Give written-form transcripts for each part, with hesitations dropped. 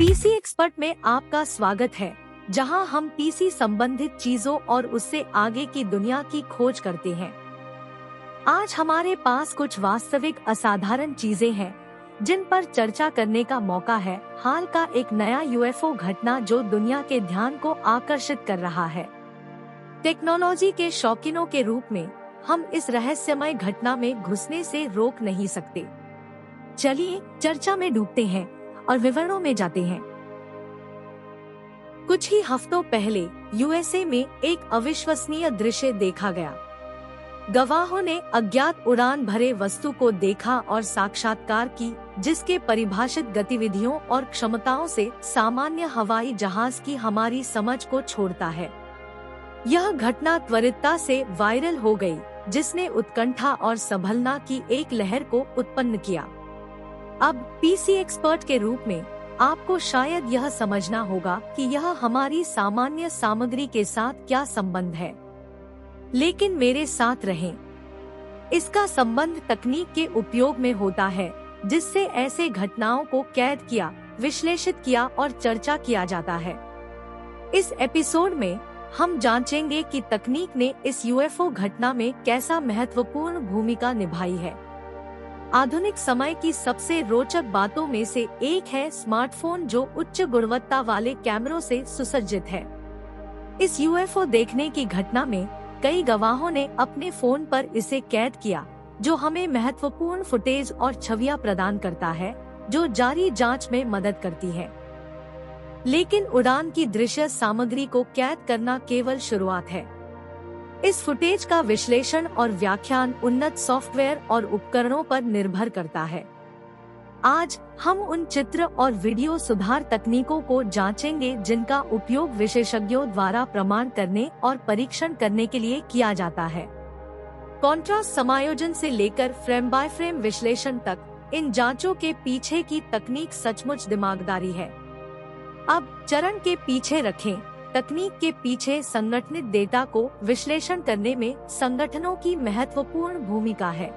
PC expert में आपका स्वागत है, जहां हम पीसी संबंधित चीजों और उससे आगे की दुनिया की खोज करते हैं। आज हमारे पास कुछ वास्तविक असाधारण चीजें हैं जिन पर चर्चा करने का मौका है। हाल का एक नया यूएफओ घटना जो दुनिया के ध्यान को आकर्षित कर रहा है। टेक्नोलॉजी के शौकीनों के रूप में हम इस रहस्यमय घटना में घुसने से रोक नहीं सकते। चलिए चर्चा में डूबते हैं और विवरणों में जाते हैं। कुछ ही हफ्तों पहले यूएसए में एक अविश्वसनीय दृश्य देखा गया। गवाहों ने अज्ञात उड़ान भरे वस्तु को देखा और साक्षात्कार की, जिसके परिभाषित गतिविधियों और क्षमताओं से सामान्य हवाई जहाज की हमारी समझ को छोड़ता है। यह घटना त्वरितता से वायरल हो गई, जिसने उत्कंठा और संभलना की एक लहर को उत्पन्न किया। अब पीसी एक्सपर्ट के रूप में आपको शायद यह समझना होगा कि यह हमारी सामान्य सामग्री के साथ क्या संबंध है, लेकिन मेरे साथ रहें। इसका संबंध तकनीक के उपयोग में होता है, जिससे ऐसे घटनाओं को कैद किया, विश्लेषित किया और चर्चा किया जाता है। इस एपिसोड में हम जांचेंगे कि तकनीक ने इस यूएफओ घटना में कैसा महत्वपूर्ण भूमिका निभाई है। आधुनिक समय की सबसे रोचक बातों में से एक है स्मार्टफोन, जो उच्च गुणवत्ता वाले कैमरों से सुसज्जित है। इस यूएफओ देखने की घटना में कई गवाहों ने अपने फोन पर इसे कैद किया, जो हमें महत्वपूर्ण फुटेज और छवियां प्रदान करता है, जो जारी जांच में मदद करती है। लेकिन उड़ान की दृश्य सामग्री को कैद करना केवल शुरुआत है। इस फुटेज का विश्लेषण और व्याख्यान उन्नत सॉफ्टवेयर और उपकरणों पर निर्भर करता है। आज हम उन चित्र और वीडियो सुधार तकनीकों को जांचेंगे जिनका उपयोग विशेषज्ञों द्वारा प्रमाण करने और परीक्षण करने के लिए किया जाता है। कॉन्ट्रास्ट समायोजन से लेकर फ्रेम बाय फ्रेम विश्लेषण तक, इन जांचों के पीछे की तकनीक सचमुच दिमागदारी है। अब चरण के पीछे रखें। तकनीक के पीछे संगठित डेटा को विश्लेषण करने में संगठनों की महत्वपूर्ण भूमिका है।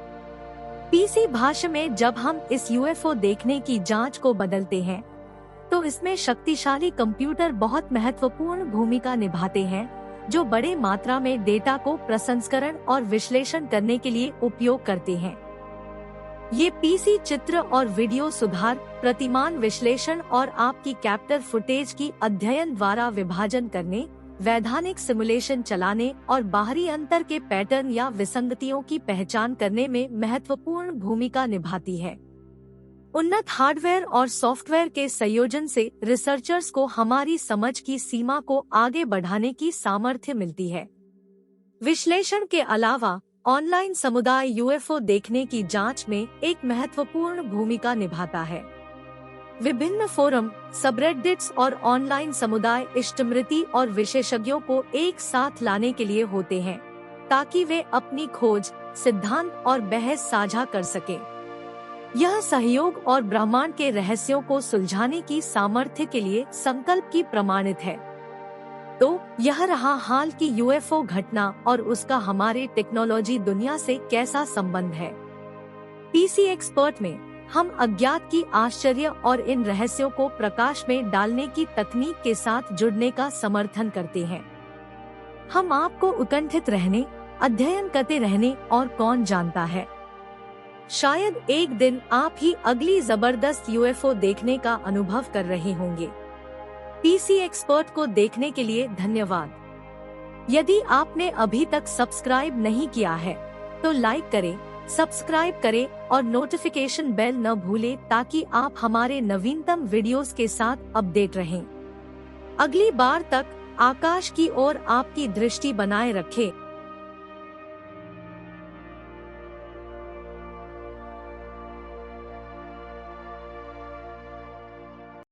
पीसी भाषा में जब हम इस यूएफओ देखने की जांच को बदलते हैं, तो इसमें शक्तिशाली कंप्यूटर बहुत महत्वपूर्ण भूमिका निभाते हैं, जो बड़े मात्रा में डेटा को प्रसंस्करण और विश्लेषण करने के लिए उपयोग करते हैं। ये पीसी चित्र और वीडियो सुधार, प्रतिमान विश्लेषण और आपकी कैप्चर फुटेज की अध्ययन द्वारा विभाजन करने, वैधानिक सिमुलेशन चलाने और बाहरी अंतर के पैटर्न या विसंगतियों की पहचान करने में महत्वपूर्ण भूमिका निभाती है। उन्नत हार्डवेयर और सॉफ्टवेयर के संयोजन से रिसर्चर्स को हमारी समझ की सीमा को आगे बढ़ाने की सामर्थ्य मिलती है। विश्लेषण के अलावा ऑनलाइन समुदाय यूएफओ देखने की जांच में एक महत्वपूर्ण भूमिका निभाता है। विभिन्न फोरम, सबरेडिट्स और ऑनलाइन समुदाय इष्टमित्र और विशेषज्ञों को एक साथ लाने के लिए होते हैं, ताकि वे अपनी खोज, सिद्धांत और बहस साझा कर सकें। यह सहयोग और ब्रह्मांड के रहस्यों को सुलझाने की सामर्थ्य के लिए संकल्प की प्रमाणित है। तो यह रहा हाल की यूएफओ घटना और उसका हमारे टेक्नोलॉजी दुनिया से कैसा संबंध है। पीसी एक्सपर्ट में हम अज्ञात की आश्चर्य और इन रहस्यों को प्रकाश में डालने की तकनीक के साथ जुड़ने का समर्थन करते हैं। हम आपको उत्कंठित रहने, अध्ययन करते रहने और कौन जानता है, शायद एक दिन आप ही अगली जबरदस्त यूएफओ देखने का अनुभव कर रहे होंगे। पीसी एक्सपर्ट को देखने के लिए धन्यवाद। यदि आपने अभी तक सब्सक्राइब नहीं किया है, तो लाइक करें, सब्सक्राइब करें और नोटिफिकेशन बेल न भूलें, ताकि आप हमारे नवीनतम वीडियोस के साथ अपडेट रहें। अगली बार तक आकाश की ओर आपकी दृष्टि बनाए रखें।